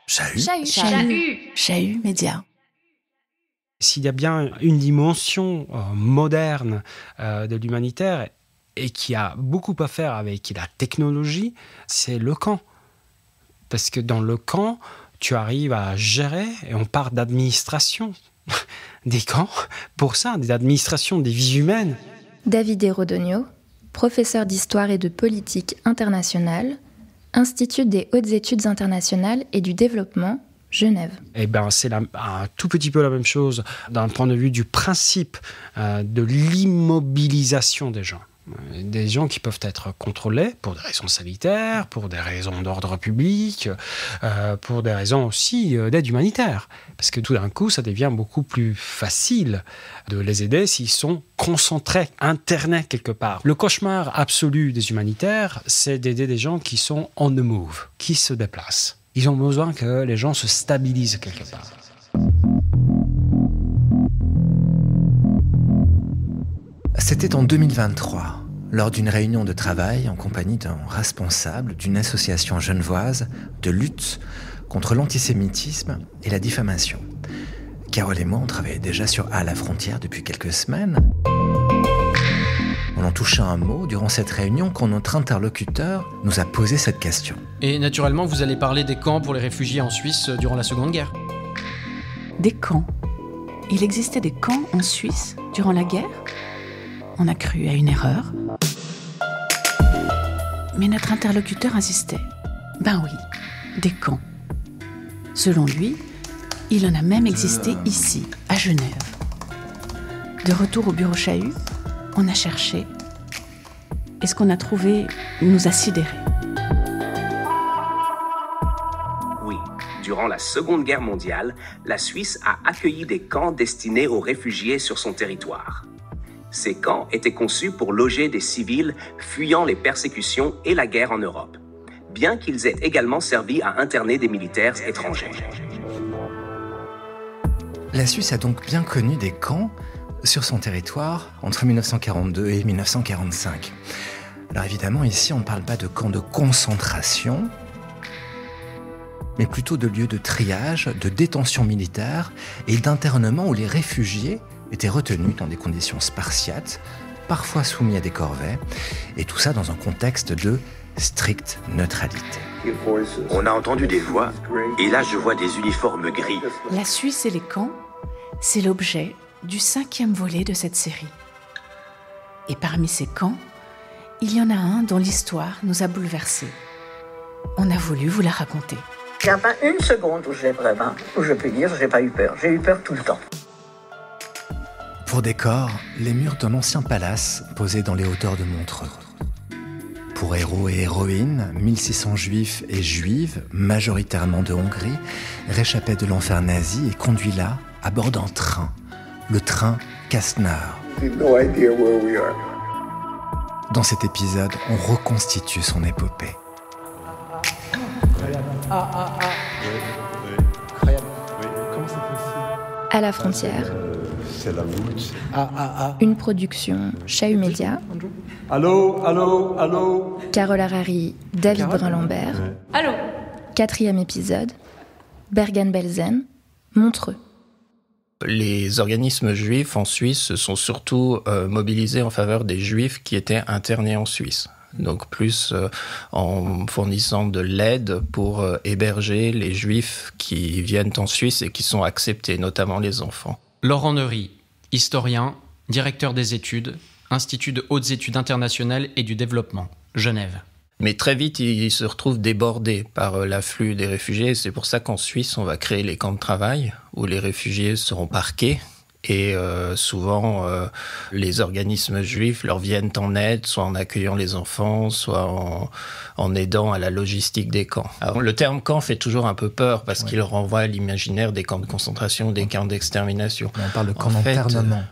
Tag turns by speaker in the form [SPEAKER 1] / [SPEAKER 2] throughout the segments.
[SPEAKER 1] Chahut Média.
[SPEAKER 2] S'il y a bien une dimension moderne de l'humanitaire et qui a beaucoup à faire avec la technologie, c'est le camp. Parce que dans le camp, tu arrives à gérer, et on parle d'administration des camps, pour ça, d'administration des vies humaines.
[SPEAKER 3] Davide Rodogno, professeur d'histoire et de politique internationale, Institut des hautes études internationales et du développement, Genève.
[SPEAKER 2] Eh ben, c'est un tout petit peu la même chose d'un point de vue du principe de l'immobilisation des gens. Des gens qui peuvent être contrôlés pour des raisons sanitaires, pour des raisons d'ordre public, pour des raisons aussi d'aide humanitaire. Parce que tout d'un coup, ça devient beaucoup plus facile de les aider s'ils sont concentrés, internés quelque part. Le cauchemar absolu des humanitaires, c'est d'aider des gens qui sont on the move, qui se déplacent. Ils ont besoin que les gens se stabilisent quelque part.
[SPEAKER 4] C'était en 2023, lors d'une réunion de travail en compagnie d'un responsable d'une association genevoise de lutte contre l'antisémitisme et la diffamation. Carole et moi, on travaillait déjà sur À la frontière depuis quelques semaines. On en toucha un mot durant cette réunion quand notre interlocuteur nous a posé cette question.
[SPEAKER 5] Et naturellement, vous allez parler des camps pour les réfugiés en Suisse durant la Seconde Guerre.
[SPEAKER 1] Des camps. Il existait des camps en Suisse durant la guerre ? On a cru à une erreur. Mais notre interlocuteur insistait. Ben oui, des camps. Selon lui, il en a même existé ici, à Genève. De retour au bureau Chahut, on a cherché. Et ce qu'on a trouvé nous a sidérés.
[SPEAKER 6] Oui, durant la Seconde Guerre mondiale, la Suisse a accueilli des camps destinés aux réfugiés sur son territoire. Ces camps étaient conçus pour loger des civils fuyant les persécutions et la guerre en Europe, bien qu'ils aient également servi à interner des militaires étrangers.
[SPEAKER 4] La Suisse a donc bien connu des camps sur son territoire entre 1942 et 1945. Alors évidemment, ici, on ne parle pas de camps de concentration, mais plutôt de lieux de triage, de détention militaire et d'internement où les réfugiés étaient retenus dans des conditions spartiates, parfois soumis à des corvées, et tout ça dans un contexte de stricte neutralité.
[SPEAKER 7] On a entendu des voix, et là je vois des uniformes gris.
[SPEAKER 1] La Suisse et les camps, c'est l'objet du 5e volet de cette série. Et parmi ces camps, il y en a un dont l'histoire nous a bouleversés. On a voulu vous la raconter.
[SPEAKER 8] Il n'y a pas une seconde où je peux dire j'ai pas eu peur. J'ai eu peur tout le temps.
[SPEAKER 4] Pour décor, les murs d'un ancien palace posé dans les hauteurs de Montreux. Pour héros et héroïnes, 1600 juifs et juives, majoritairement de Hongrie, réchappaient de l'enfer nazi et conduits là, à bord d'un train, le train Kastner. Dans cet épisode, on reconstitue son épopée.
[SPEAKER 3] À la frontière.
[SPEAKER 9] C'est la route.
[SPEAKER 3] Une production Chahut Média.
[SPEAKER 9] Allô.
[SPEAKER 3] Carole Harari, David Brun-Lambert.
[SPEAKER 10] Allô.
[SPEAKER 3] 4e épisode. Bergen-Belsen, Montreux.
[SPEAKER 11] Les organismes juifs en Suisse se sont surtout mobilisés en faveur des juifs qui étaient internés en Suisse. Donc plus en fournissant de l'aide pour héberger les juifs qui viennent en Suisse et qui sont acceptés, notamment les enfants.
[SPEAKER 5] Laurent Neury, historien, directeur des études, Institut de hautes études internationales et du développement, Genève.
[SPEAKER 11] Mais très vite, ils se retrouvent débordés par l'afflux des réfugiés. C'est pour ça qu'en Suisse, on va créer les camps de travail où les réfugiés seront parqués. Et souvent, les organismes juifs leur viennent en aide, soit en accueillant les enfants, soit en aidant à la logistique des camps. Alors, le terme camp fait toujours un peu peur parce qu'il renvoie à l'imaginaire des camps de concentration, des camps d'extermination.
[SPEAKER 4] On parle de camps d'internement.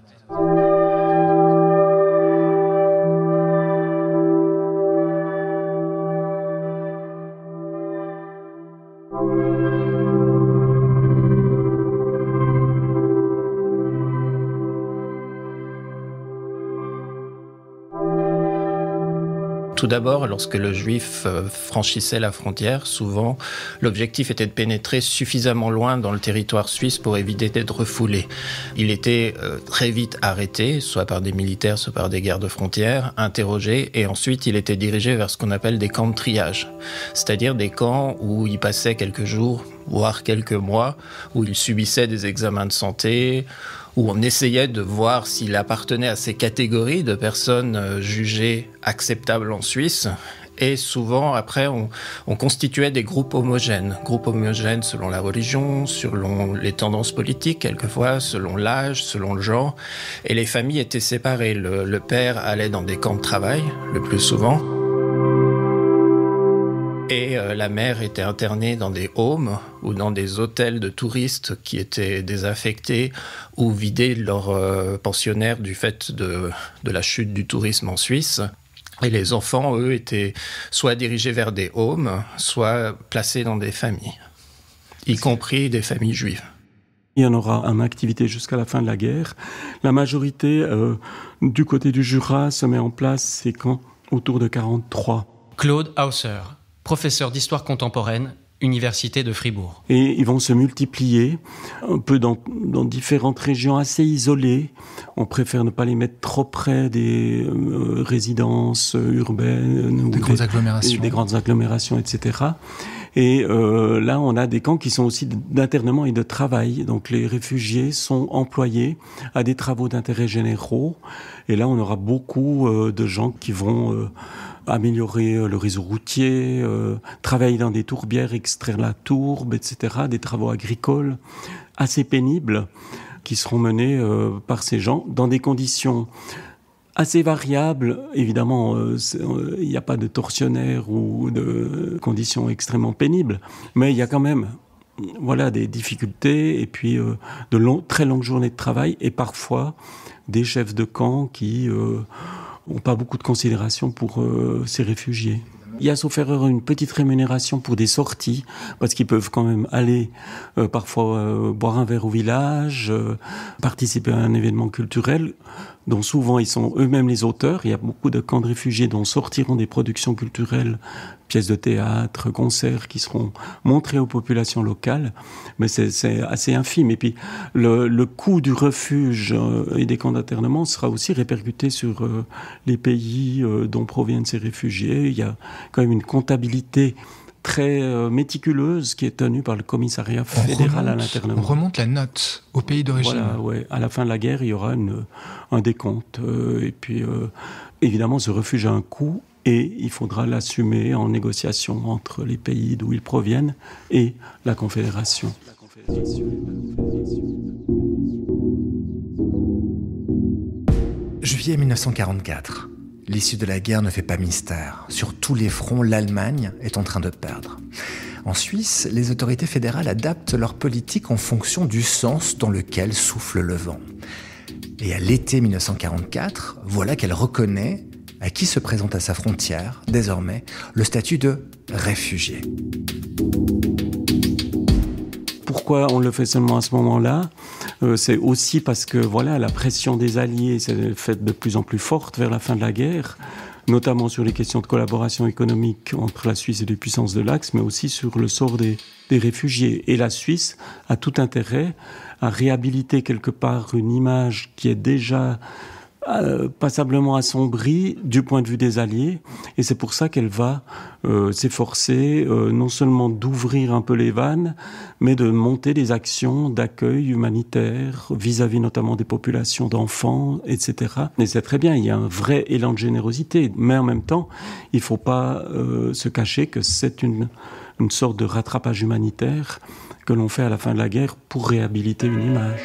[SPEAKER 11] Tout d'abord, lorsque le juif franchissait la frontière, souvent, l'objectif était de pénétrer suffisamment loin dans le territoire suisse pour éviter d'être refoulé. Il était très vite arrêté, soit par des militaires, soit par des gardes frontières, interrogé, et ensuite il était dirigé vers ce qu'on appelle des camps de triage, c'est-à-dire des camps où il passait quelques jours, voire quelques mois, où il subissait des examens de santé, où on essayait de voir s'il appartenait à ces catégories de personnes jugées acceptables en Suisse. Et souvent, après, on constituait des groupes homogènes selon la religion, selon les tendances politiques, quelquefois, selon l'âge, selon le genre. Et les familles étaient séparées. Le père allait dans des camps de travail, le plus souvent. Et la mère était internée dans des homes ou dans des hôtels de touristes qui étaient désaffectés ou vidés de leurs pensionnaires du fait de la chute du tourisme en Suisse. Et les enfants, eux, étaient soit dirigés vers des homes, soit placés dans des familles, y compris des familles juives.
[SPEAKER 9] Il y en aura en activité jusqu'à la fin de la guerre. La majorité du côté du Jura se met en place ces camps autour de 1943.
[SPEAKER 5] Claude Hausser, professeur d'histoire contemporaine, Université de Fribourg.
[SPEAKER 9] Et ils vont se multiplier un peu dans différentes régions assez isolées. On préfère ne pas les mettre trop près des résidences urbaines.
[SPEAKER 4] Des grandes agglomérations.
[SPEAKER 9] Des grandes agglomérations, etc. Et là, on a des camps qui sont aussi d'internement et de travail. Donc les réfugiés sont employés à des travaux d'intérêt généraux. Et là, on aura beaucoup de gens qui vont améliorer le réseau routier, travailler dans des tourbières, extraire la tourbe, etc. Des travaux agricoles assez pénibles qui seront menés par ces gens dans des conditions assez variables. Évidemment, il n'y a pas de tortionnaires ou de conditions extrêmement pénibles, mais il y a quand même des difficultés et puis très longues journées de travail et parfois des chefs de camp qui n'ont pas beaucoup de considération pour ces réfugiés. Il y a, sauf erreur, une petite rémunération pour des sorties, parce qu'ils peuvent quand même aller parfois boire un verre au village, participer à un événement culturel, dont souvent ils sont eux-mêmes les auteurs. Il y a beaucoup de camps de réfugiés dont sortiront des productions culturelles, pièces de théâtre, concerts qui seront montrés aux populations locales, mais c'est assez infime. Et puis le coût du refuge et des camps d'internement sera aussi répercuté sur les pays dont proviennent ces réfugiés. Il y a quand même une comptabilité très méticuleuse qui est tenue par le commissariat fédéral à l'internement.
[SPEAKER 4] On remonte la note au pays d'origine.
[SPEAKER 9] Voilà, ouais. À la fin de la guerre, il y aura un décompte. Et puis, évidemment, ce refuge a un coût et il faudra l'assumer en négociation entre les pays d'où ils proviennent et la Confédération.
[SPEAKER 4] Juillet 1944. L'issue de la guerre ne fait pas mystère. Sur tous les fronts, l'Allemagne est en train de perdre. En Suisse, les autorités fédérales adaptent leur politique en fonction du sens dans lequel souffle le vent. Et à l'été 1944, voilà qu'elle reconnaît à qui se présente à sa frontière, désormais, le statut de réfugié.
[SPEAKER 9] Pourquoi on le fait seulement à ce moment-là ? C'est aussi parce que la pression des Alliés s'est faite de plus en plus forte vers la fin de la guerre, notamment sur les questions de collaboration économique entre la Suisse et les puissances de l'Axe, mais aussi sur le sort des réfugiés. Et la Suisse a tout intérêt à réhabiliter quelque part une image qui est déjà passablement assombrie du point de vue des Alliés, et c'est pour ça qu'elle va s'efforcer non seulement d'ouvrir un peu les vannes, mais de monter des actions d'accueil humanitaire vis-à-vis notamment des populations d'enfants, etc. Et c'est très bien, il y a un vrai élan de générosité, mais en même temps, il ne faut pas se cacher que c'est une sorte de rattrapage humanitaire que l'on fait à la fin de la guerre pour réhabiliter une image.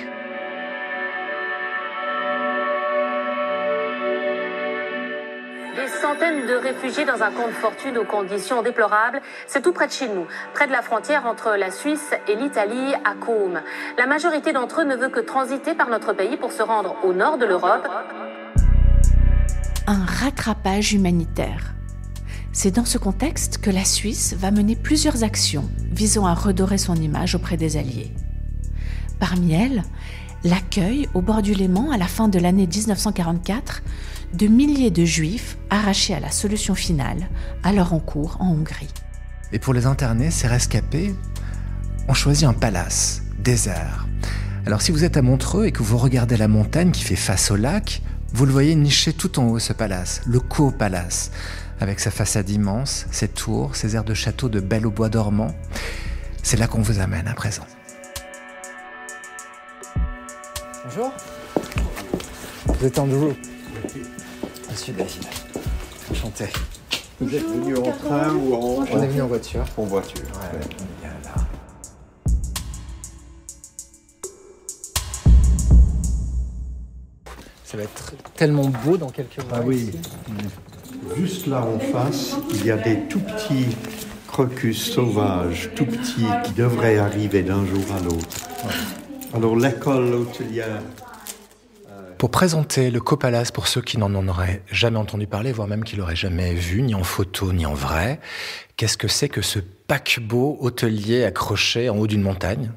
[SPEAKER 10] De réfugiés dans un camp de fortune aux conditions déplorables. C'est tout près de chez nous, près de la frontière entre la Suisse et l'Italie, à Côme. La majorité d'entre eux ne veut que transiter par notre pays pour se rendre au nord de l'Europe.
[SPEAKER 1] Un rattrapage humanitaire. C'est dans ce contexte que la Suisse va mener plusieurs actions visant à redorer son image auprès des Alliés. Parmi elles, l'accueil au bord du Léman à la fin de l'année 1944 de milliers de Juifs arrachés à la solution finale, alors en cours en Hongrie.
[SPEAKER 4] Et pour les interner, ces rescapés ont choisi un palace, désert. Alors si vous êtes à Montreux et que vous regardez la montagne qui fait face au lac, vous le voyez niché tout en haut, ce palace, le Caux Palace, avec sa façade immense, ses tours, ses airs de château de belle au bois dormant. C'est là qu'on vous amène à présent. Bonjour. Vous êtes Andrew. Monsieur David. Enchanté.
[SPEAKER 12] Vous êtes venu en train ou en...
[SPEAKER 4] On est venu en voiture.
[SPEAKER 12] En voiture.
[SPEAKER 4] Ouais.
[SPEAKER 12] Ouais.
[SPEAKER 4] Là. Ça va être tellement beau dans quelques mois.
[SPEAKER 12] Ah oui. Juste là en face, il y a des tout petits crocus sauvages, tout petits, qui devraient arriver d'un jour à l'autre. Alors l'école hôtelière...
[SPEAKER 4] Pour présenter le Caux Palace pour ceux qui n'en auraient jamais entendu parler, voire même qui l'auraient jamais vu, ni en photo, ni en vrai, qu'est-ce que c'est que ce paquebot hôtelier accroché en haut d'une montagne ?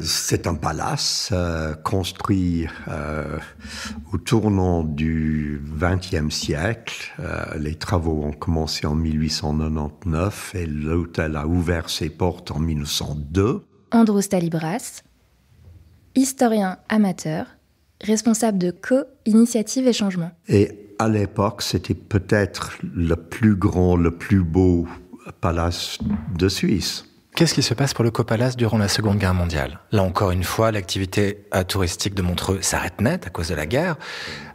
[SPEAKER 12] C'est un palace construit au tournant du XXe siècle. Les travaux ont commencé en 1899 et l'hôtel a ouvert ses portes en 1902.
[SPEAKER 3] Andrew Stalibras, historien amateur, responsable de Co-Initiative et Changement.
[SPEAKER 12] Et à l'époque, c'était peut-être le plus grand, le plus beau palace de Suisse.
[SPEAKER 4] Qu'est-ce qui se passe pour le Caux Palace durant la Seconde Guerre mondiale ? Là encore une fois, l'activité touristique de Montreux s'arrête net à cause de la guerre.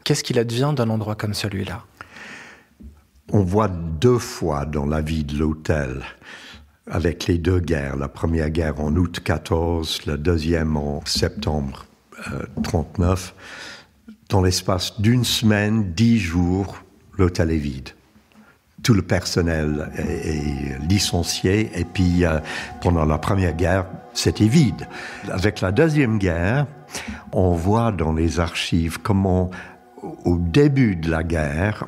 [SPEAKER 4] Qu'est-ce qu'il advient d'un endroit comme celui-là ?
[SPEAKER 12] On voit deux fois dans la vie de l'hôtel, avec les deux guerres. La première guerre en août 14, la deuxième en septembre 39. Dans l'espace d'une semaine, 10 jours, l'hôtel est vide. Tout le personnel est licencié et puis pendant la première guerre, c'était vide. Avec la deuxième guerre, on voit dans les archives comment au début de la guerre,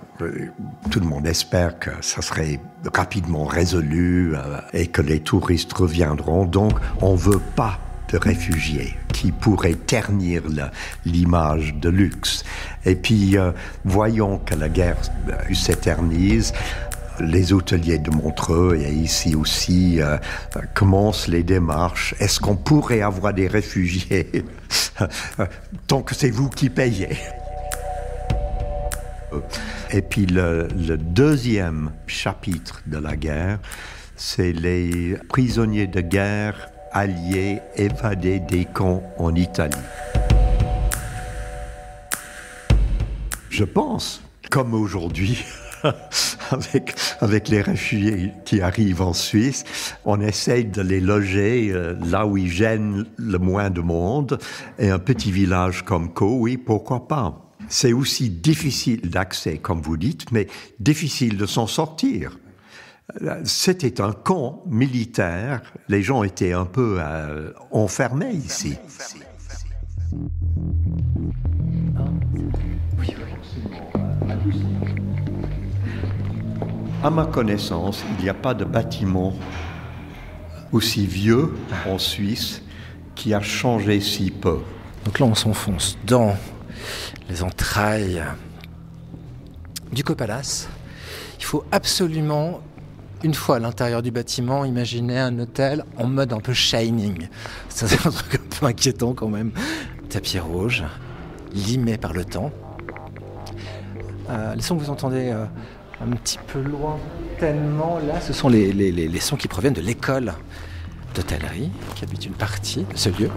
[SPEAKER 12] tout le monde espère que ça serait rapidement résolu et que les touristes reviendront. Donc, on ne veut pas de réfugiés qui pourraient ternir l'image de luxe. Et puis, voyons que la guerre s'éternise, les hôteliers de Montreux et ici aussi commencent les démarches. Est-ce qu'on pourrait avoir des réfugiés tant que c'est vous qui payez ? Et puis le deuxième chapitre de la guerre, c'est les prisonniers de guerre alliés évadés des camps en Italie. Je pense, comme aujourd'hui, avec les réfugiés qui arrivent en Suisse, on essaye de les loger là où ils gênent le moins de monde. Et un petit village comme Caux, oui, pourquoi pas ? C'est aussi difficile d'accès, comme vous dites, mais difficile de s'en sortir. C'était un camp militaire. Les gens étaient un peu enfermés ici. À ma connaissance, il n'y a pas de bâtiment aussi vieux en Suisse qui a changé si peu.
[SPEAKER 4] Donc là, on s'enfonce dans les entrailles du Caux Palace. Il faut absolument, une fois à l'intérieur du bâtiment, imaginer un hôtel en mode un peu Shining. C'est un truc un peu inquiétant quand même. Tapis rouge, limé par le temps. Les sons que vous entendez un petit peu lointainement, là, ce sont les sons qui proviennent de l'école d'hôtellerie, qui habite une partie de ce lieu.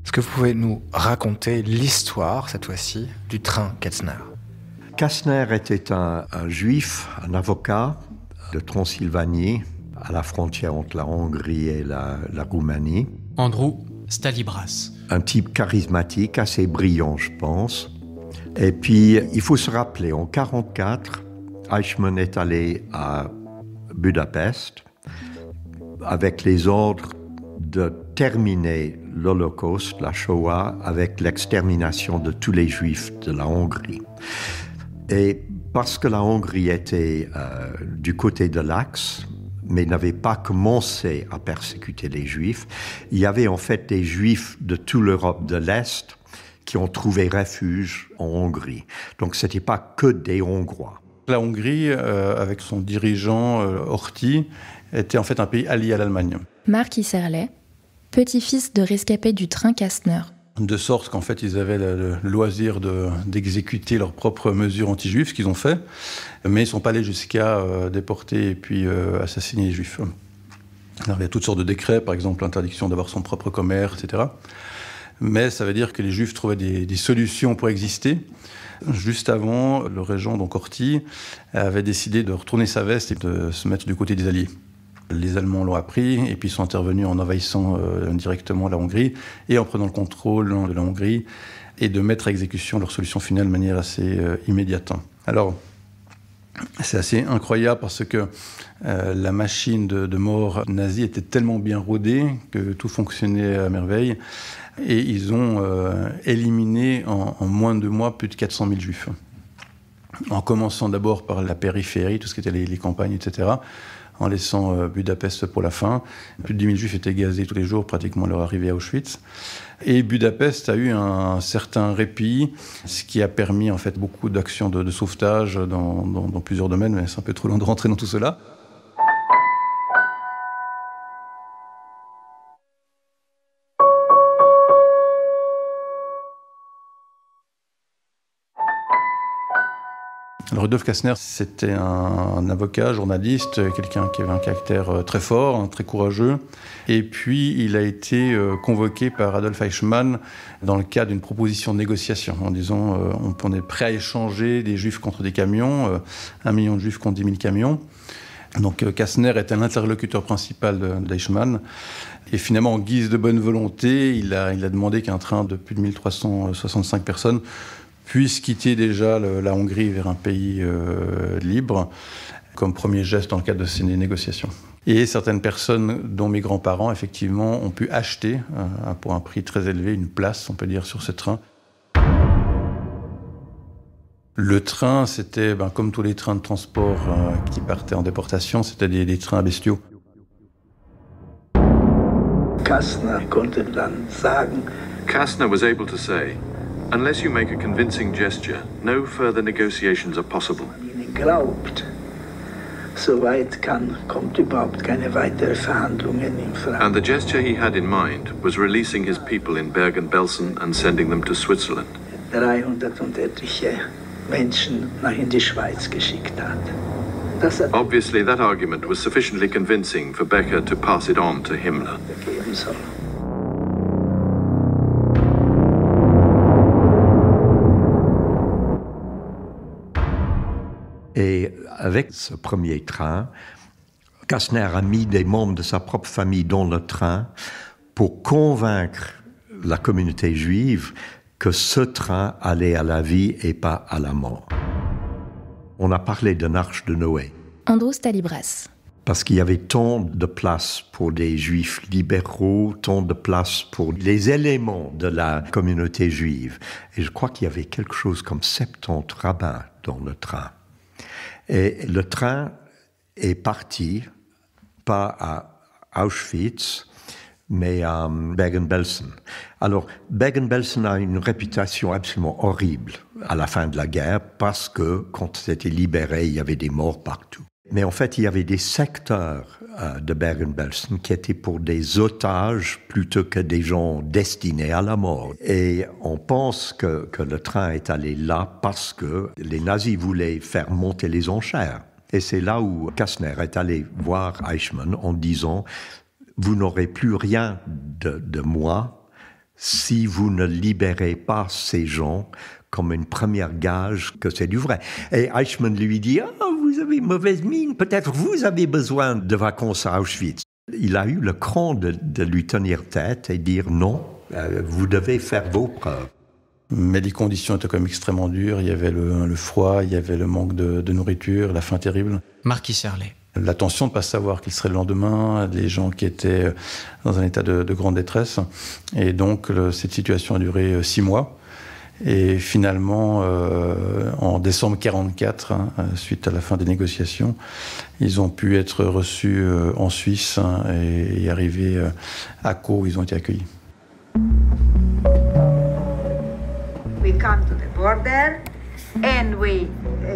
[SPEAKER 4] Est-ce que vous pouvez nous raconter l'histoire, cette fois-ci, du train Kastner ?
[SPEAKER 12] Kastner était un juif, un avocat de Transylvanie, à la frontière entre la Hongrie et la Roumanie.
[SPEAKER 5] Andrew Stalibras.
[SPEAKER 12] Un type charismatique, assez brillant, je pense. Et puis, il faut se rappeler, en 1944, Eichmann est allé à Budapest avec les ordres de terminer l'Holocauste, la Shoah, avec l'extermination de tous les Juifs de la Hongrie. Et parce que la Hongrie était du côté de l'Axe, mais n'avait pas commencé à persécuter les Juifs. Il y avait en fait des Juifs de toute l'Europe de l'Est qui ont trouvé refuge en Hongrie. Donc ce n'était pas que des Hongrois.
[SPEAKER 13] La Hongrie, avec son dirigeant Horthy, était en fait un pays allié à l'Allemagne.
[SPEAKER 3] Marc Isserlet, petit-fils de rescapés du train Kastner.
[SPEAKER 13] De sorte qu'en fait, ils avaient le loisir d'exécuter leurs propres mesures anti-juives, ce qu'ils ont fait, mais ils ne sont pas allés jusqu'à déporter et puis assassiner les Juifs. Alors, il y a toutes sortes de décrets, par exemple l'interdiction d'avoir son propre commerce, etc. Mais ça veut dire que les Juifs trouvaient des solutions pour exister. Juste avant, le régent, donc Horthy, avait décidé de retourner sa veste et de se mettre du côté des Alliés. Les Allemands l'ont appris et puis sont intervenus en envahissant directement la Hongrie et en prenant le contrôle de la Hongrie et de mettre à exécution leur solution finale de manière assez immédiate. Alors, c'est assez incroyable parce que la machine de mort nazie était tellement bien rodée que tout fonctionnait à merveille et ils ont éliminé en moins de 2 mois plus de 400 000 Juifs. En commençant d'abord par la périphérie, tout ce qui était les campagnes, etc., en laissant Budapest pour la fin. Plus de 10 000 Juifs étaient gazés tous les jours, pratiquement à leur arrivée à Auschwitz. Et Budapest a eu un certain répit, ce qui a permis en fait beaucoup d'actions de sauvetage dans plusieurs domaines, mais c'est un peu trop long de rentrer dans tout cela. Alors, Rudolf Kastner, c'était un avocat, journaliste, quelqu'un qui avait un caractère très fort, très courageux. Et puis, il a été convoqué par Adolf Eichmann dans le cadre d'une proposition de négociation, en disant on est prêt à échanger des Juifs contre des camions, 1 million de Juifs contre 10 000 camions. Donc, Kastner était l'interlocuteur principal d'Eichmann. Et finalement, en guise de bonne volonté, il a demandé qu'un train de plus de 1365 personnes puisse quitter déjà la Hongrie vers un pays libre, comme premier geste dans le cadre de ces négociations. Et certaines personnes, dont mes grands-parents, effectivement, ont pu acheter, pour un prix très élevé, une place, on peut dire, sur ce train. Le train, c'était, comme tous les trains de transport qui partaient en déportation, c'était des trains à bestiaux.
[SPEAKER 14] Kastner konnte dann sagen.
[SPEAKER 15] Kastner was able to say, unless you make a convincing gesture, no further negotiations are possible.
[SPEAKER 14] Ihnen glaubt, so weit kommt überhaupt keine weitere Verhandlungen in Frage.
[SPEAKER 15] And the gesture he had in mind was releasing his people in Bergen-Belsen and sending them to Switzerland.
[SPEAKER 14] 300 und etliche Menschen in die Schweiz geschickt hat.
[SPEAKER 15] Obviously, that argument was sufficiently convincing for Becker to pass it on to Himmler.
[SPEAKER 12] Et avec ce premier train, Kastner a mis des membres de sa propre famille dans le train pour convaincre la communauté juive que ce train allait à la vie et pas à la mort. On a parlé d'une arche de Noé.
[SPEAKER 3] Andros Talibras.
[SPEAKER 12] Parce qu'il y avait tant de place pour des juifs libéraux, tant de place pour les éléments de la communauté juive. Et je crois qu'il y avait quelque chose comme 70 rabbins dans le train. Et le train est parti, pas à Auschwitz, mais à Bergen-Belsen. Alors, Bergen-Belsen a une réputation absolument horrible à la fin de la guerre, parce que quand c'était libéré, il y avait des morts partout. Mais en fait, il y avait des secteurs de Bergen-Belsen qui étaient pour des otages plutôt que des gens destinés à la mort. Et on pense que le train est allé là parce que les nazis voulaient faire monter les enchères. Et c'est là où Kastner est allé voir Eichmann en disant « Vous n'aurez plus rien de moi si vous ne libérez pas ces gens comme une première gage que c'est du vrai. » Et Eichmann lui dit « Ah, vous avez mauvaise mine, peut-être vous avez besoin de vacances à Auschwitz. » Il a eu le cran de lui tenir tête et dire « Non, vous devez faire vos preuves. »
[SPEAKER 13] Mais les conditions étaient quand même extrêmement dures. Il y avait le froid, il y avait le manque de nourriture, la faim terrible.
[SPEAKER 5] Marc Isserlet.
[SPEAKER 13] La tension de ne pas savoir qu'il serait le lendemain, des gens qui étaient dans un état de grande détresse. Et donc, cette situation a duré 6 mois. Et finalement, en décembre 1944, suite à la fin des négociations, ils ont pu être reçus en Suisse et arrivés à Caux, où ils ont été accueillis.
[SPEAKER 16] We come to the border and we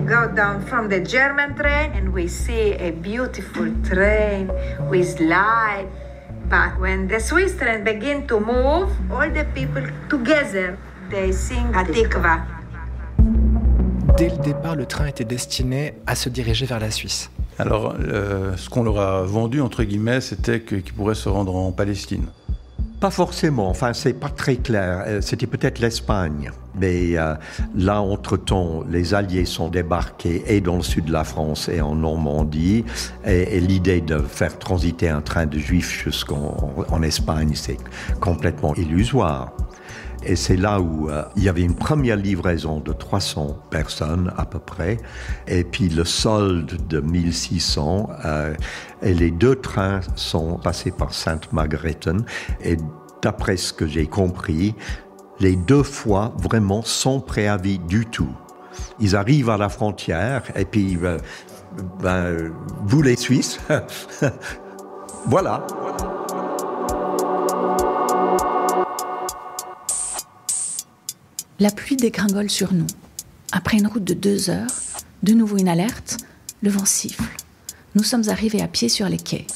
[SPEAKER 16] go down from the German train and we see a beautiful train with light. But when the Swiss train begin to move, all the people together, they sing Hatikva.
[SPEAKER 4] Dès le départ, le train était destiné à se diriger vers la Suisse.
[SPEAKER 13] Alors, ce qu'on leur a vendu, entre guillemets, c'était qu'ils pourraient se rendre en Palestine.
[SPEAKER 12] Pas forcément, enfin c'est pas très clair. C'était peut-être l'Espagne. Mais là, entre-temps, les Alliés sont débarqués et dans le sud de la France et en Normandie. Et l'idée de faire transiter un train de Juifs jusqu'en Espagne, c'est complètement illusoire. Et c'est là où il y avait une première livraison de 300 personnes à peu près, et puis le solde de 1600, et les deux trains sont passés par Sainte-Margrethen, et d'après ce que j'ai compris, les deux fois vraiment sans préavis du tout. Ils arrivent à la frontière, et puis, vous les Suisses, voilà.
[SPEAKER 1] La pluie dégringole sur nous. Après une route de 2 heures, de nouveau une alerte, le vent siffle. Nous sommes arrivés à pied sur les quais.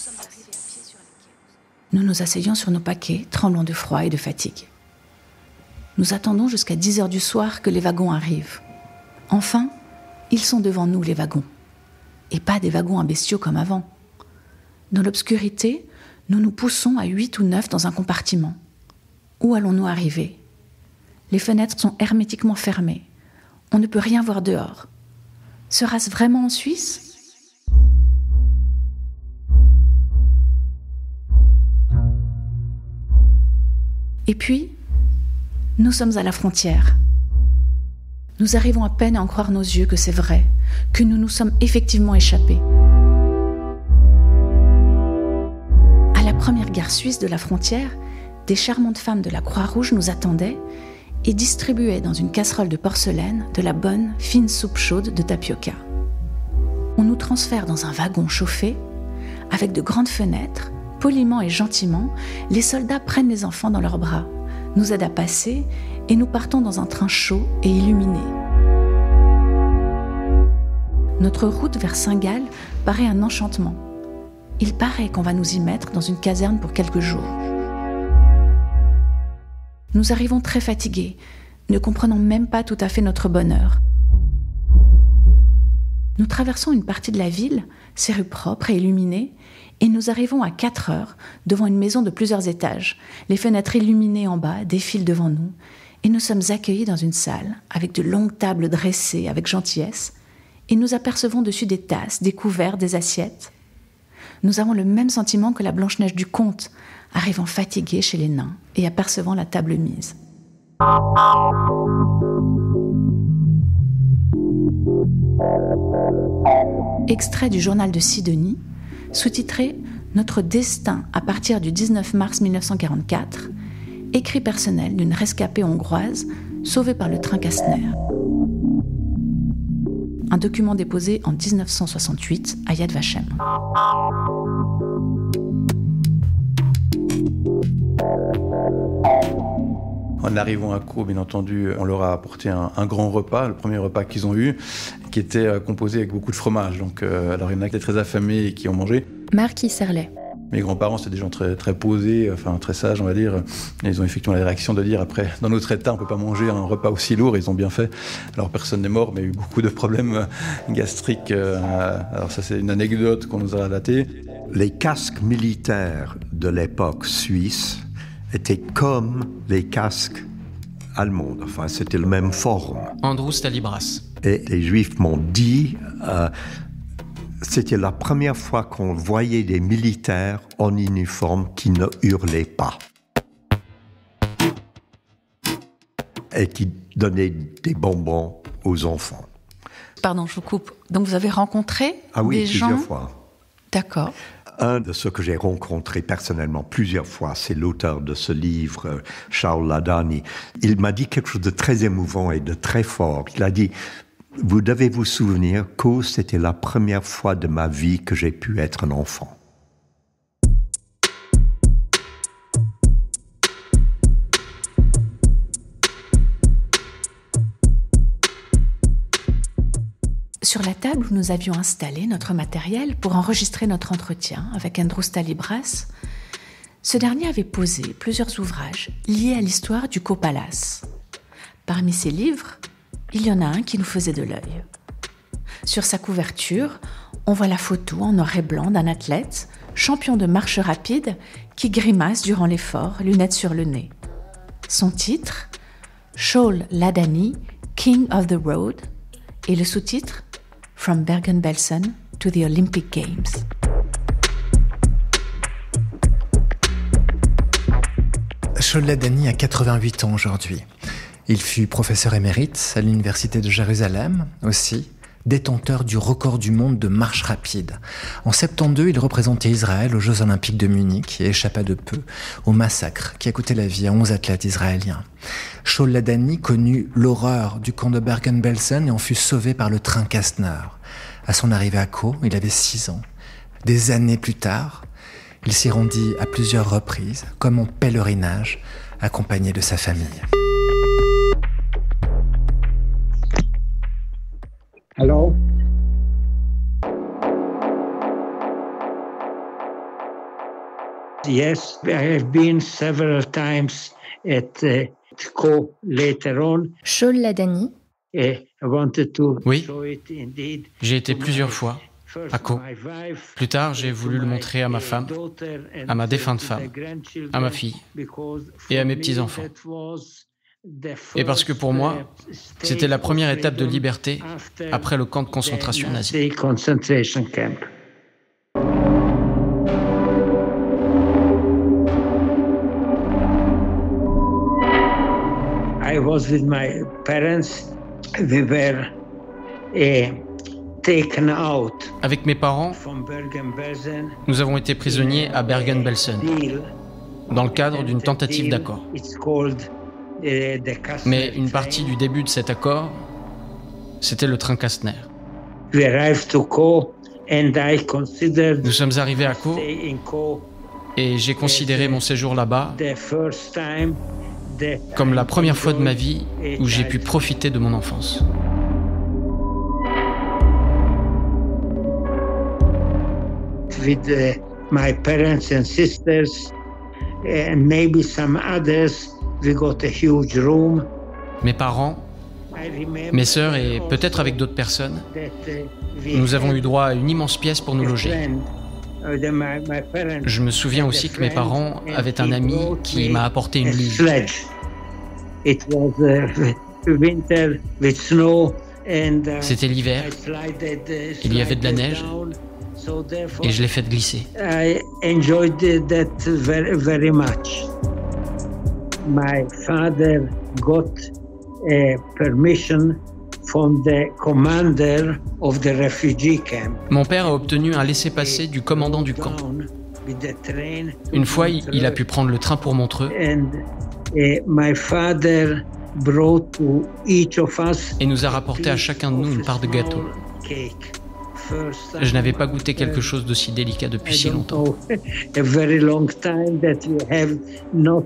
[SPEAKER 1] Nous nous asseyons sur nos paquets, tremblant de froid et de fatigue. Nous attendons jusqu'à 10 heures du soir que les wagons arrivent. Enfin, ils sont devant nous, les wagons. Et pas des wagons à bestiaux comme avant. Dans l'obscurité, nous nous poussons à 8 ou 9 dans un compartiment. Où allons-nous arriver ? Les fenêtres sont hermétiquement fermées. On ne peut rien voir dehors. Sera-ce vraiment en Suisse ? Et puis, nous sommes à la frontière. Nous arrivons à peine à en croire nos yeux que c'est vrai, que nous nous sommes effectivement échappés. À la première gare suisse de la frontière, des charmantes femmes de la Croix-Rouge nous attendaient et distribuait dans une casserole de porcelaine de la bonne, fine soupe chaude de tapioca. On nous transfère dans un wagon chauffé, avec de grandes fenêtres, poliment et gentiment, les soldats prennent les enfants dans leurs bras, nous aident à passer et nous partons dans un train chaud et illuminé. Notre route vers Saint-Gall paraît un enchantement. Il paraît qu'on va nous y mettre dans une caserne pour quelques jours. Nous arrivons très fatigués, ne comprenant même pas tout à fait notre bonheur. Nous traversons une partie de la ville, ses rues propres et illuminées, et nous arrivons à 4 heures devant une maison de plusieurs étages. Les fenêtres illuminées en bas défilent devant nous, et nous sommes accueillis dans une salle avec de longues tables dressées avec gentillesse, et nous apercevons dessus des tasses, des couverts, des assiettes. Nous avons le même sentiment que la Blanche-Neige du conte, arrivant fatiguée chez les nains et apercevant la table mise. Extrait du journal de Sidonie, sous-titré « Notre destin à partir du 19 mars 1944 », écrit personnel d'une rescapée hongroise sauvée par le train Kastner. Un document déposé en 1968 à Yad Vashem.
[SPEAKER 13] En arrivant à Caux, bien entendu, on leur a apporté un grand repas, le premier repas qu'ils ont eu, qui était composé avec beaucoup de fromage. Donc, alors il y en a qui étaient très affamés et qui ont mangé.
[SPEAKER 3] Marquis Serlet.
[SPEAKER 13] Mes grands-parents, c'était des gens très, très posés, enfin très sages, on va dire. Ils ont effectivement la réaction de dire, après, dans notre état, on ne peut pas manger un repas aussi lourd. Ils ont bien fait. Alors, personne n'est mort, mais il y a eu beaucoup de problèmes gastriques. Alors ça, c'est une anecdote qu'on nous a relatée.
[SPEAKER 12] Les casques militaires de l'époque suisse étaient comme les casques allemands. Enfin, c'était le même forme.
[SPEAKER 5] Andrew Stalibras.
[SPEAKER 12] Et les Juifs m'ont dit... c'était la première fois qu'on voyait des militaires en uniforme qui ne hurlaient pas. Et qui donnaient des bonbons aux enfants.
[SPEAKER 1] Pardon, je vous coupe. Donc vous avez rencontré des gens...
[SPEAKER 12] plusieurs fois.
[SPEAKER 1] D'accord.
[SPEAKER 12] Un de ceux que j'ai rencontré personnellement plusieurs fois, c'est l'auteur de ce livre, Shaul Ladany. Il m'a dit quelque chose de très émouvant et de très fort. Il a dit, vous devez vous souvenir que c'était la première fois de ma vie que j'ai pu être un enfant.
[SPEAKER 1] Sur la table où nous avions installé notre matériel pour enregistrer notre entretien avec Andrews Talibras, ce dernier avait posé plusieurs ouvrages liés à l'histoire du Copalace. Parmi ces livres, il y en a un qui nous faisait de l'œil. Sur sa couverture, on voit la photo en noir et blanc d'un athlète, champion de marche rapide, qui grimace durant l'effort, lunettes sur le nez. Son titre, Shaul Ladany, King of the Road, et le sous-titre, From Bergen-Belsen to the Olympic Games.
[SPEAKER 4] Shaul Ladany a 88 ans aujourd'hui. Il fut professeur émérite à l'Université de Jérusalem aussi, détenteur du record du monde de marche rapide. En 1972, il représentait Israël aux Jeux Olympiques de Munich et échappa de peu au massacre qui a coûté la vie à 11 athlètes israéliens. Shaul Ladany connut l'horreur du camp de Bergen-Belsen et en fut sauvé par le train Kastner. À son arrivée à Caux, il avait 6 ans. Des années plus tard, il s'y rendit à plusieurs reprises, comme en pèlerinage, accompagné de sa famille.
[SPEAKER 14] Hello? Yes, I have been several times at Co later on.
[SPEAKER 3] Shaul Ladany.
[SPEAKER 14] I wanted to
[SPEAKER 5] Oui,
[SPEAKER 14] show it indeed.
[SPEAKER 5] j'ai été plusieurs fois à Caux. Plus tard, j'ai voulu le montrer à ma femme, à ma défunte femme, à ma fille et à mes petits-enfants. Et parce que pour moi, c'était la première étape de liberté après le camp de concentration nazi.
[SPEAKER 14] I was with my parents. We were taken out.
[SPEAKER 5] Avec mes parents,
[SPEAKER 14] From Bergen-Belsen.
[SPEAKER 5] nous avons été prisonniers à Bergen-Belsen, dans le cadre d'une tentative d'accord.
[SPEAKER 14] It's called, the Kastner
[SPEAKER 5] Mais une partie du début de cet accord, c'était le train Kastner.
[SPEAKER 14] We arrived to Co and I considered
[SPEAKER 5] Nous sommes arrivés à Caux
[SPEAKER 14] stay in Co
[SPEAKER 5] et j'ai considéré mon séjour là-bas
[SPEAKER 14] the first time that
[SPEAKER 5] comme la
[SPEAKER 14] I
[SPEAKER 5] première fois de ma
[SPEAKER 14] enjoyed
[SPEAKER 5] vie
[SPEAKER 14] a
[SPEAKER 5] où j'ai pu
[SPEAKER 14] childhood.
[SPEAKER 5] profiter de mon enfance.
[SPEAKER 14] With my parents and sisters and maybe some others, we got a huge room.
[SPEAKER 5] Mes parents,
[SPEAKER 14] I remember
[SPEAKER 5] mes sœurs et peut-être avec d'autres personnes,
[SPEAKER 14] that, we
[SPEAKER 5] nous avons
[SPEAKER 14] had
[SPEAKER 5] eu droit à une immense pièce pour nous
[SPEAKER 14] a
[SPEAKER 5] loger.
[SPEAKER 14] friend, my parents
[SPEAKER 5] Je me souviens
[SPEAKER 14] had a
[SPEAKER 5] aussi que mes
[SPEAKER 14] friend
[SPEAKER 5] parents
[SPEAKER 14] and
[SPEAKER 5] avaient un
[SPEAKER 14] he
[SPEAKER 5] ami
[SPEAKER 14] brought
[SPEAKER 5] qui
[SPEAKER 14] me
[SPEAKER 5] m'a apporté
[SPEAKER 14] a
[SPEAKER 5] une luge.
[SPEAKER 14] sledge. It was winter with snow and
[SPEAKER 5] C'était l'hiver,
[SPEAKER 14] I slided,
[SPEAKER 5] il y avait de la
[SPEAKER 14] slided
[SPEAKER 5] neige
[SPEAKER 14] down, so therefore
[SPEAKER 5] et je l'ai fait glisser.
[SPEAKER 14] I enjoyed that very, very much. My father got a permission from the commander of the refugee camp.
[SPEAKER 5] Mon père a obtenu un laissez-passer du commandant du camp.
[SPEAKER 14] Down with the train
[SPEAKER 5] Une fois, il a pu prendre le train pour Montreux
[SPEAKER 14] and my father brought to each of us
[SPEAKER 5] et nous a rapporté à chacun de nous une part de gâteau.
[SPEAKER 14] cake. First time
[SPEAKER 5] Je n'avais pas goûté quelque chose d'aussi délicat depuis
[SPEAKER 14] I
[SPEAKER 5] si
[SPEAKER 14] don't
[SPEAKER 5] longtemps.
[SPEAKER 14] know, a very long time that you have not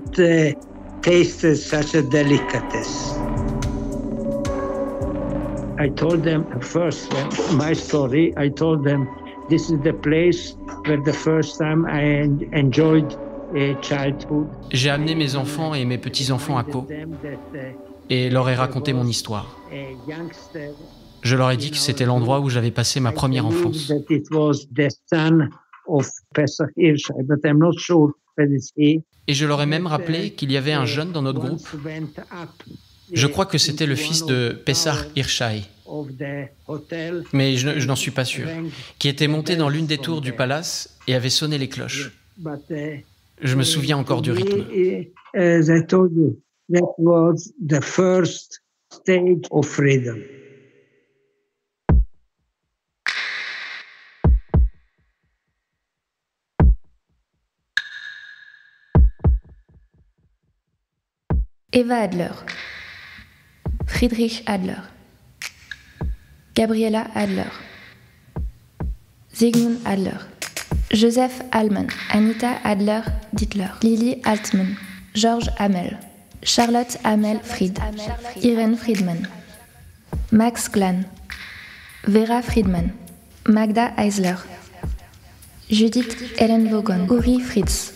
[SPEAKER 14] tasted such a delicatessen. I told them first my story. I told them this is the place where the first time I enjoyed childhood.
[SPEAKER 5] J'ai amené mes enfants et mes petits-enfants à Caux
[SPEAKER 14] Them that,
[SPEAKER 5] et leur ai raconté mon histoire.
[SPEAKER 14] a youngster,
[SPEAKER 5] Je leur ai dit que c'était l'endroit où j'avais passé ma première enfance.
[SPEAKER 14] that it was the son of Pesach Hirschai, but I'm not sure that it's he.
[SPEAKER 5] Et je leur ai même rappelé qu'il y avait un jeune dans notre groupe. Je crois que c'était le fils de Pessah Hirschai,
[SPEAKER 14] Of the hotel,
[SPEAKER 5] mais je n'en suis pas sûr, qui était monté dans l'une des tours du palace et avait sonné les cloches.
[SPEAKER 14] but
[SPEAKER 5] Je me souviens encore du rythme.
[SPEAKER 14] as I told you, that was the first stage of freedom.
[SPEAKER 3] Eva Adler, Friedrich Adler, Gabriela Adler, Sigmund Adler, Joseph Allman, Anita Adler-Dittler, Lily Altman, George Hamel, Charlotte Hamel-Fried, Irene Friedman, Max Glann, Vera Friedman, Magda Eisler, Judith Ellenbogen, Uri Fritz,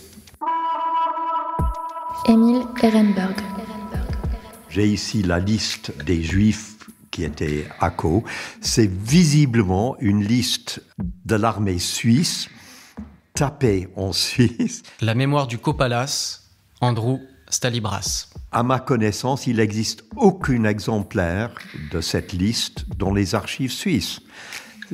[SPEAKER 3] Emil Ehrenberg.
[SPEAKER 12] J'ai ici la liste des Juifs qui étaient à Caux. C'est visiblement une liste de l'armée suisse tapée en Suisse.
[SPEAKER 5] La mémoire du Caux Palace, Andrew Stalibras.
[SPEAKER 12] À ma connaissance, il n'existe aucun exemplaire de cette liste dans les archives suisses.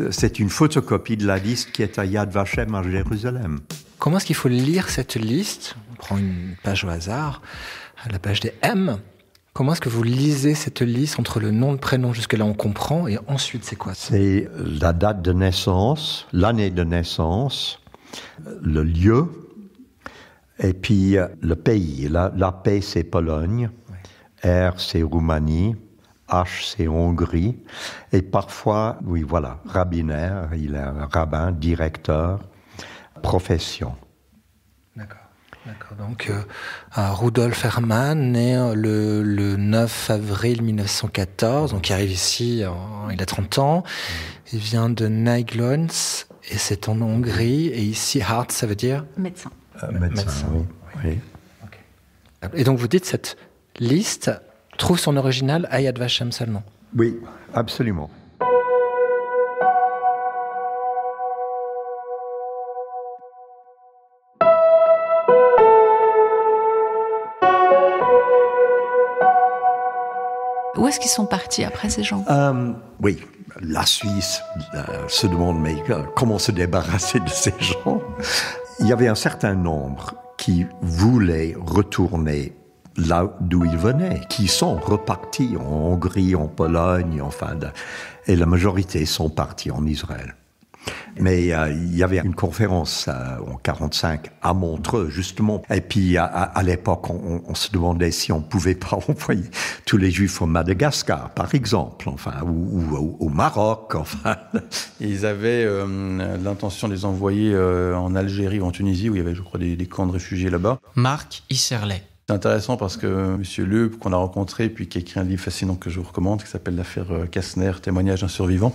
[SPEAKER 12] C'est une photocopie de la liste qui est à Yad Vashem à Jérusalem.
[SPEAKER 4] Comment est-ce qu'il faut lire cette liste? On prend une page au hasard, à la page des M. Comment est-ce que vous lisez cette liste entre le nom, le prénom, jusque-là on comprend, et ensuite c'est quoi?
[SPEAKER 12] C'est la date de naissance, l'année de naissance, le lieu, et puis le pays. La P c'est Pologne, R c'est Roumanie, H c'est Hongrie, et parfois, oui voilà, rabbinaire, il est un rabbin, directeur, profession.
[SPEAKER 4] D'accord. Donc, Rudolf Hermann, né le 9 avril 1914, donc il arrive ici, il a 30 ans, il vient de Nagylónc, et c'est en Hongrie, et ici, Hart, ça veut dire?
[SPEAKER 1] Médecin.
[SPEAKER 12] Médecin, oui.
[SPEAKER 4] Okay. Et donc vous dites, cette liste trouve son original à Yad Vashem seulement?
[SPEAKER 12] Oui, absolument.
[SPEAKER 1] Où est-ce qu'ils sont partis après, ces gens?
[SPEAKER 12] Oui, la Suisse se demande, mais comment se débarrasser de ces gens? Il y avait un certain nombre qui voulaient retourner là d'où ils venaient, qui sont repartis en Hongrie, en Pologne, et la majorité sont partis en Israël. Mais il y avait une conférence en 1945 à Montreux, justement. Et puis, à l'époque, on se demandait si on ne pouvait pas envoyer tous les Juifs au Madagascar, par exemple, ou au Maroc.
[SPEAKER 13] Ils avaient l'intention de les envoyer en Algérie ou en Tunisie, où il y avait, je crois, des camps de réfugiés là-bas.
[SPEAKER 5] Marc Isserlet.
[SPEAKER 13] C'est intéressant parce que M. Leub, qu'on a rencontré, puis qui a écrit un livre fascinant que je vous recommande, qui s'appelle l'affaire Kastner, témoignage d'un survivant.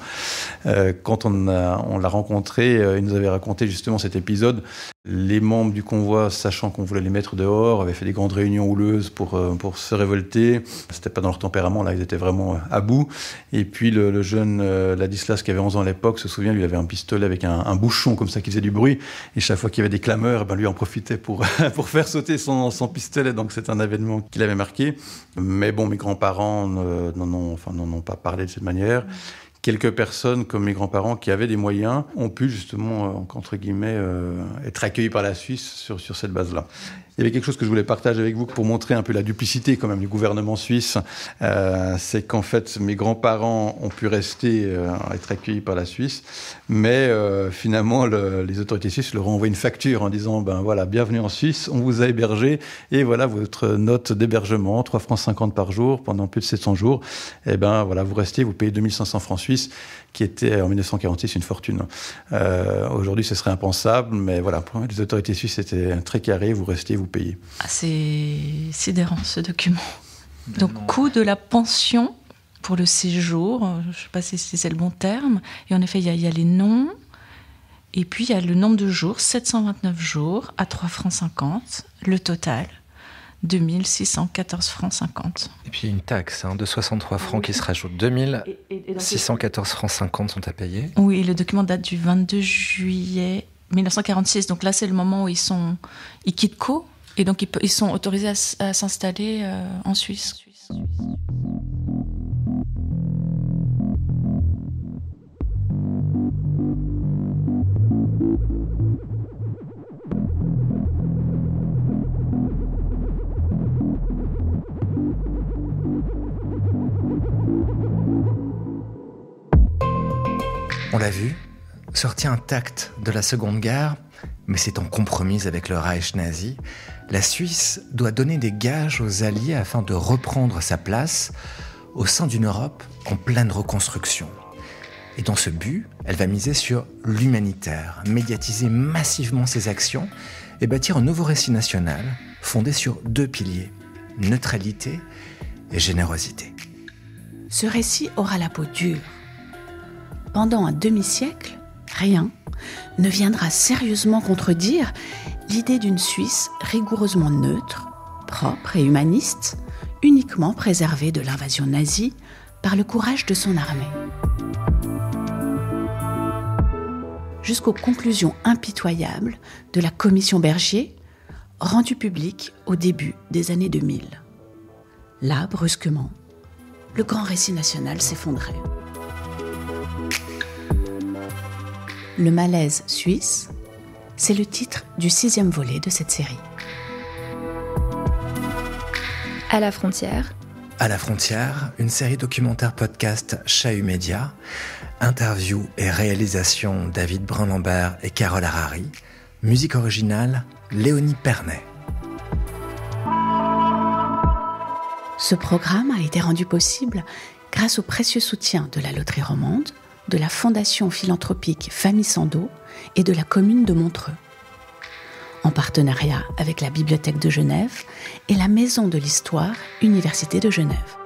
[SPEAKER 13] Quand on l'a rencontré, il nous avait raconté justement cet épisode. Les membres du convoi, sachant qu'on voulait les mettre dehors, avaient fait des grandes réunions houleuses pour se révolter. C'était pas dans leur tempérament, là, ils étaient vraiment à bout. Et puis le jeune Ladislas, qui avait 11 ans à l'époque, se souvient, lui avait un pistolet avec un bouchon comme ça qui faisait du bruit. Et chaque fois qu'il y avait des clameurs, lui en profitait pour faire sauter son pistolet. Donc c'est un événement qui l'avait marqué. Mais bon, mes grands-parents n'en ont pas parlé de cette manière. Quelques personnes, comme mes grands-parents, qui avaient des moyens, ont pu justement, entre guillemets, être accueillis par la Suisse sur cette base-là. Il y avait quelque chose que je voulais partager avec vous pour montrer un peu la duplicité quand même du gouvernement suisse. C'est qu'en fait, mes grands-parents ont pu rester, être accueillis par la Suisse, mais finalement, les autorités suisses leur ont envoyé une facture en disant, voilà, bienvenue en Suisse, on vous a hébergé, et voilà votre note d'hébergement, 3,50 francs par jour, pendant plus de 700 jours. Et voilà, vous restez, vous payez 2500 francs suisses, qui était en 1946 une fortune. Aujourd'hui, ce serait impensable, mais voilà, pour les autorités suisses, c'était très carré, vous restez, vous payez.
[SPEAKER 1] C'est sidérant, ce document. Donc, coût de la pension pour le séjour, je ne sais pas si c'est le bon terme, et en effet, il y a les noms, et puis il y a le nombre de jours, 729 jours, à 3,50 francs, le total, 2614 francs 50.
[SPEAKER 4] Et puis une taxe de 63 francs qui se rajoute. 2614 francs 50 sont à payer.
[SPEAKER 1] Oui, le document date du 22 juillet 1946. Donc là, c'est le moment où ils quittent Caux. Et donc, ils sont autorisés à s'installer en Suisse.
[SPEAKER 4] On l'a vu, sortie intacte de la Seconde Guerre, mais s'étant compromise avec le Reich nazi, la Suisse doit donner des gages aux Alliés afin de reprendre sa place au sein d'une Europe en pleine reconstruction. Et dans ce but, elle va miser sur l'humanitaire, médiatiser massivement ses actions et bâtir un nouveau récit national fondé sur 2 piliers, neutralité et générosité.
[SPEAKER 1] Ce récit aura la peau dure. Pendant un demi-siècle, rien ne viendra sérieusement contredire l'idée d'une Suisse rigoureusement neutre, propre et humaniste, uniquement préservée de l'invasion nazie par le courage de son armée. Jusqu'aux conclusions impitoyables de la commission Bergier, rendues publiques au début des années 2000. Là, brusquement, le grand récit national s'effondrait. Le malaise suisse, c'est le titre du 6e volet de cette série.
[SPEAKER 3] À la frontière.
[SPEAKER 4] À la frontière, une série documentaire podcast Chahut Média, interview et réalisation David Brun-Lambert et Carole Harari, musique originale Léonie Pernet.
[SPEAKER 1] Ce programme a été rendu possible grâce au précieux soutien de la Loterie Romande, de la Fondation philanthropique Famille Sando et de la commune de Montreux. En partenariat avec la Bibliothèque de Genève et la Maison de l'Histoire, Université de Genève.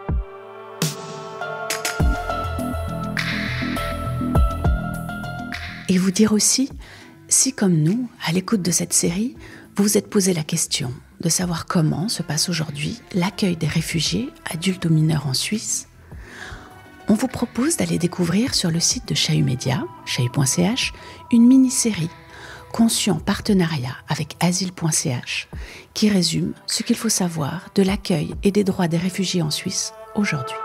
[SPEAKER 1] Et vous dire aussi, si comme nous, à l'écoute de cette série, vous vous êtes posé la question de savoir comment se passe aujourd'hui l'accueil des réfugiés, adultes ou mineurs en Suisse, on vous propose d'aller découvrir sur le site de Chahut Média, chahut.ch, une mini-série conçue en partenariat avec asile.ch, qui résume ce qu'il faut savoir de l'accueil et des droits des réfugiés en Suisse aujourd'hui.